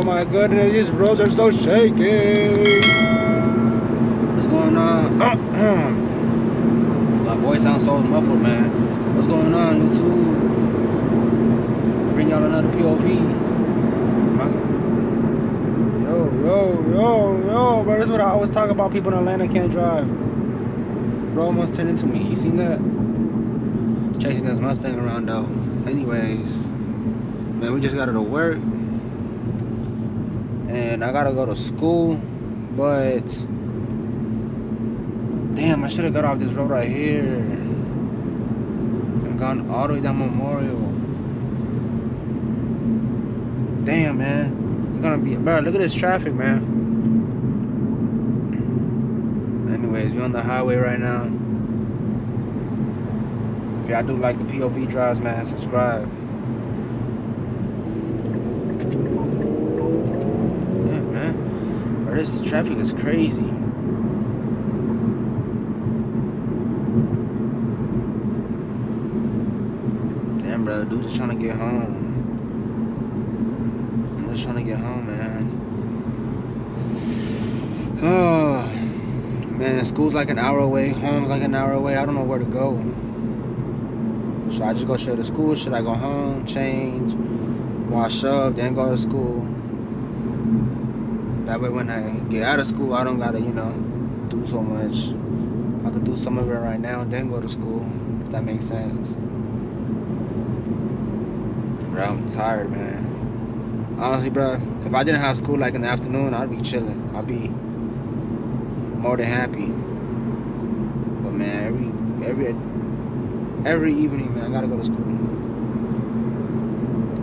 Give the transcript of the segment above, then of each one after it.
my goodness, these roads are so shaky. What's going on? My voice sounds so muffled, man. What's going on, YouTube? Bring y'all another POV. Yo, bro, this is what I always talk about. People in Atlanta can't drive. Bro almost turned into me. You seen that? Chasing this Mustang around though. Anyways, man, we just got to work. And I gotta go to school. But damn, I should have got off this road right here and gone all the way down Memorial. Damn, man. It's gonna be, bro, look at this traffic, man. Anyways, we're on the highway right now. If y'all do like the POV drives, man, subscribe. Yeah, man. Bro, this traffic is crazy. Damn, bro, dude's just trying to get home. I'm just trying to get home, man. Oh. Man, school's like an hour away, home's like an hour away. I don't know where to go. Should I just go straight to school? Should I go home, change, wash up, then go to school? That way when I get out of school, I don't gotta, you know, do so much. I could do some of it right now and then go to school, if that makes sense. Bro, I'm tired, man. Honestly, bro, if I didn't have school like in the afternoon, I'd be chilling. I'd be more than happy. But man, every evening, man, I gotta go to school.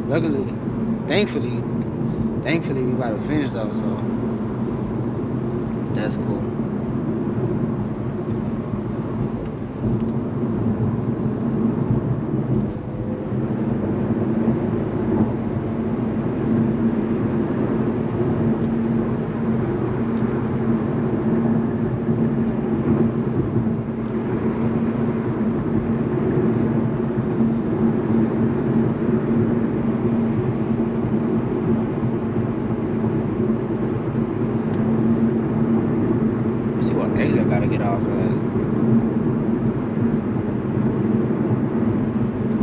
Luckily, thankfully, we about to finish though, so that's cool. Exit I gotta get off at.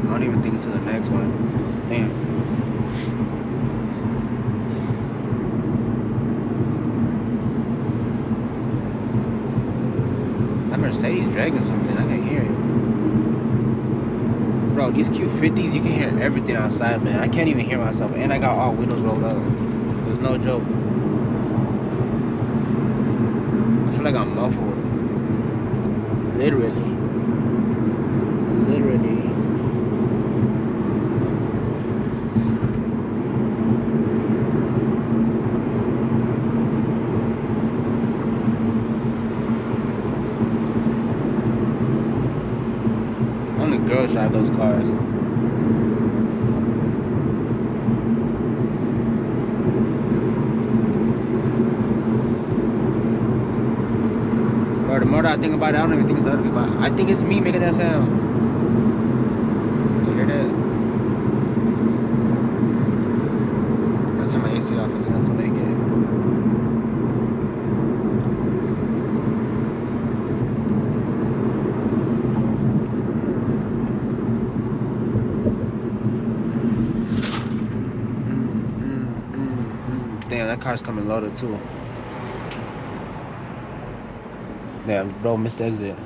I don't even think it's to the next one. Damn. That Mercedes dragging something. I can hear it. Bro, these Q50s, you can hear everything outside, man. I can't even hear myself. And I got all windows rolled up. There's no joke. I feel like I'm muffled. Literally. Only girls drive those cars. The more that I think about it, I don't even think it's other people. I think it's me making that sound. You hear that? Let's turn my AC off. It's gonna still make it. Damn, that car's coming loaded too. Damn, bro, missed the exit.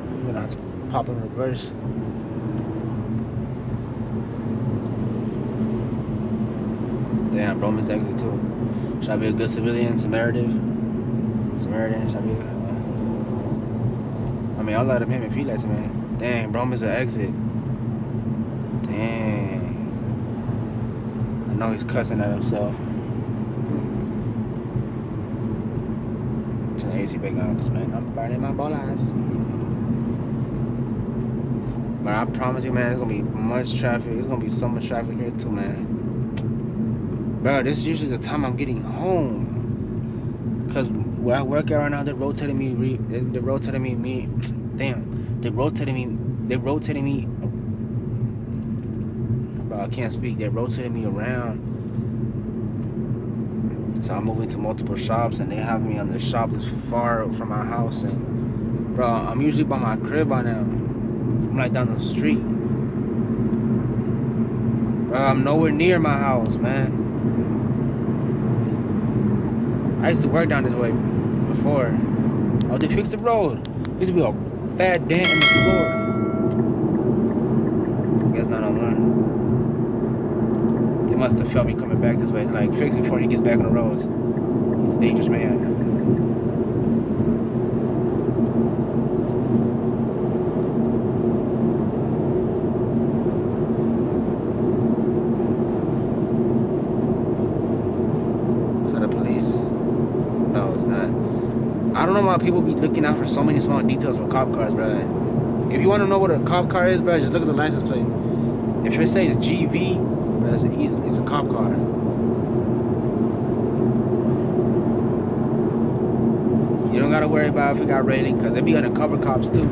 I'm gonna have to pop in reverse. Damn, bro, missed the exit too. Should I be a good civilian? Samaritan, should I be a... I mean, I'll let him hit me if he lets me. Dang, bro, missed the exit. Dang. I know he's cussing at himself. AC back on, cause man, I'm burning my bolas. But I promise you, man, there's gonna be much traffic. There's gonna be so much traffic here too, man. Bro, this is usually the time I'm getting home. Cause where I work at right now, they're rotating me. They're rotating me. Damn, they're rotating me. Bro, I can't speak. They're rotating me around So I'm moving to multiple shops, and they have me on the shop that's far from my house. And bro, I'm usually by my crib by now. I'm like down the street. Bro, I'm nowhere near my house, man. I used to work down this way before. Oh, they fixed the road. There used to be a fat dent in the floor. Guess not on mine. They must have felt me coming back this way. Like, fix it before he gets back on the roads. He's a dangerous man. I don't know why people be looking out for so many small details for cop cars, bro. If you want to know what a cop car is, bro, just look at the license plate. If it says GV, bro, it's a cop car. You don't gotta worry about if it got rating, cause they be undercover cops too.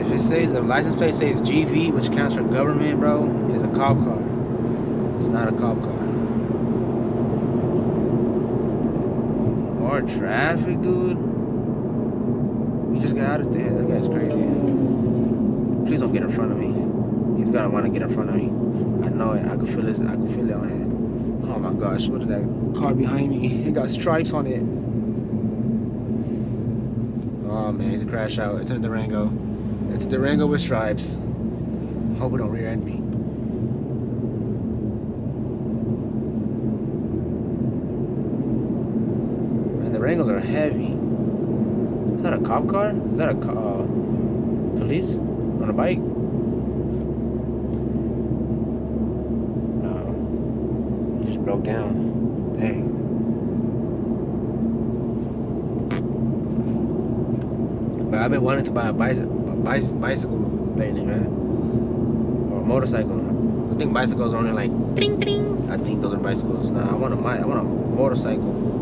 If it says the license plate says GV, which counts for government, bro, it's a cop car. It's not a cop car. More traffic, dude. We just got out of there. That guy's crazy. Please don't get in front of me. He's gonna want to get in front of me. I know it. I can feel it. I can feel it on him. Oh my gosh, what is that car behind me? It got stripes on it. Oh man, he's a crash out. It's a Durango. It's a Durango with stripes. Hope it don't rear end me. Durangos are heavy. Is that a cop car? Is that a police on a bike? No. It just broke down. Dang. But I've been wanting to buy a bicycle lately, man. Or a motorcycle. I think bicycles are only like ding ding. I think those are bicycles. Nah, I want a motorcycle.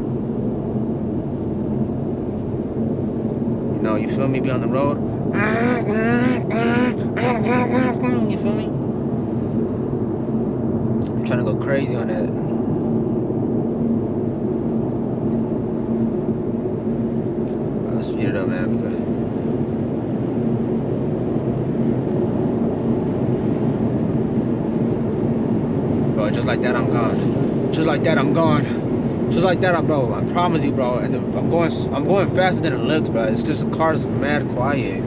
No, you feel me? Be on the road. You feel me? I'm trying to go crazy on that. I'll speed it up, man. Because bro, just like that, I'm gone. Just like that, I'm gone. Just like that, bro. I promise you, bro. And I'm going faster than it looks, bro. It's just the car's mad quiet.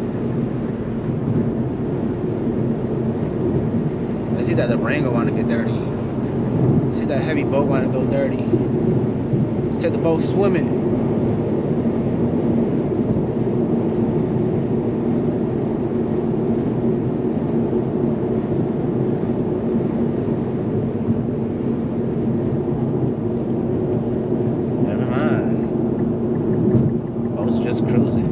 I see that the Durango want to get dirty. I see that heavy boat want to go dirty. Let's take the boat swimming. Cruising.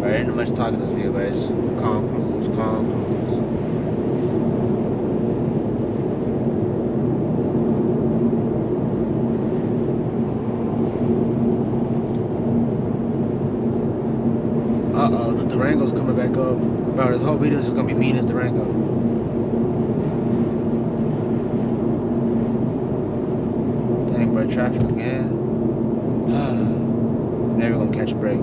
Ain't much talking this video, guys. Calm cruise, calm cruise. Uh-oh, the Durango's coming back up. Bro, this whole video is just gonna be me and this Durango. Dang, bro, traffic again. Never gonna catch a break.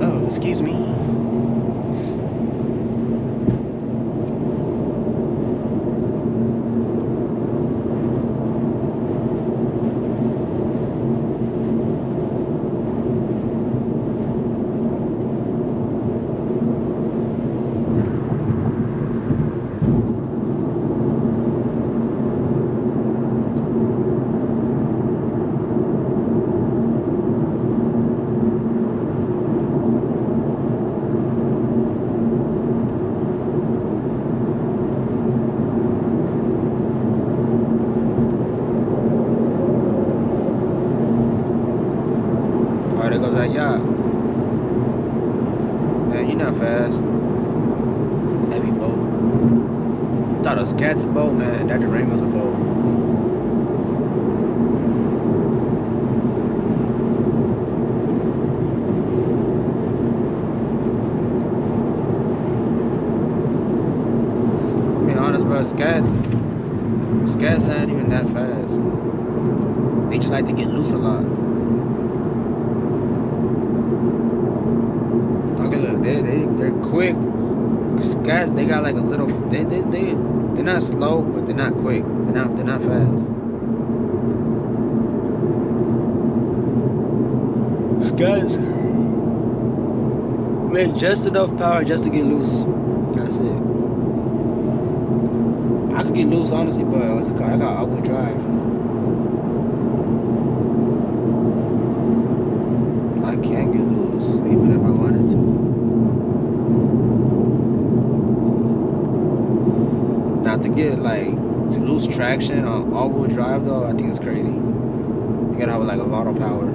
Oh, excuse me. goes that yacht. Man, you're not fast. Heavy boat. Thought it was Cat's a boat, man. That Durango's a boat. To be honest, bro, Scats not even that fast. They just like to get loose a lot. Okay, look, they're quick. Scats, they got like a little. They're not slow, but they're not quick. They're not fast. Scats make just enough power just to get loose. That's it. I could get loose, honestly, but what's it called? I got all-wheel drive. I can't get loose, even if I wanted to. Not to get to lose traction on all-wheel drive though, I think it's crazy. You gotta have like a lot of power.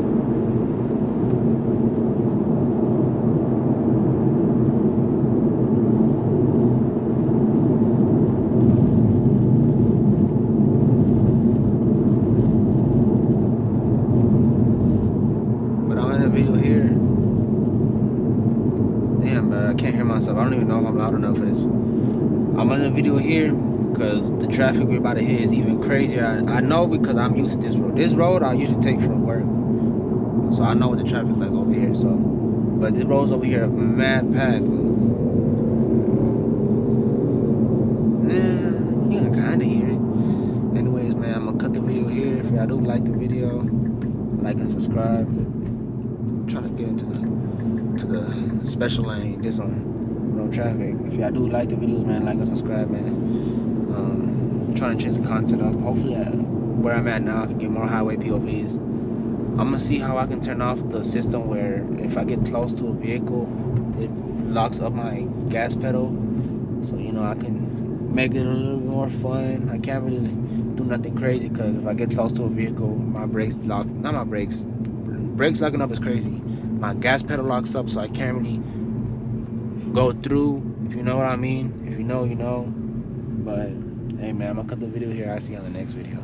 Video here. Damn, bro, I can't hear myself. I don't even know if I'm loud enough for this. I'm in a video here because the traffic we're about to hit is even crazier. I know because I'm used to this road. This road I usually take from work, so I know what the traffic's like over here. So, but this road's over here mad packed. You can kind of hear it. Anyways, man, I'm gonna cut the video here. If y'all do like the video, like and subscribe. Trying to get into the special lane. This one, no traffic. If y'all do like the videos, man, like and subscribe, man. I'm trying to change the content up. Hopefully, where I'm at now, I can get more highway POVs. I'm gonna see how I can turn off the system where if I get close to a vehicle, it locks up my gas pedal. So I can make it a little bit more fun. I can't really do nothing crazy because if I get close to a vehicle, my brakes lock. Not my brakes. Brakes locking up is crazy. My gas pedal locks up, so I can't really go through, if you know what I mean. If you know, you know. But hey, man, I'm gonna cut the video here. I'll see you on the next video.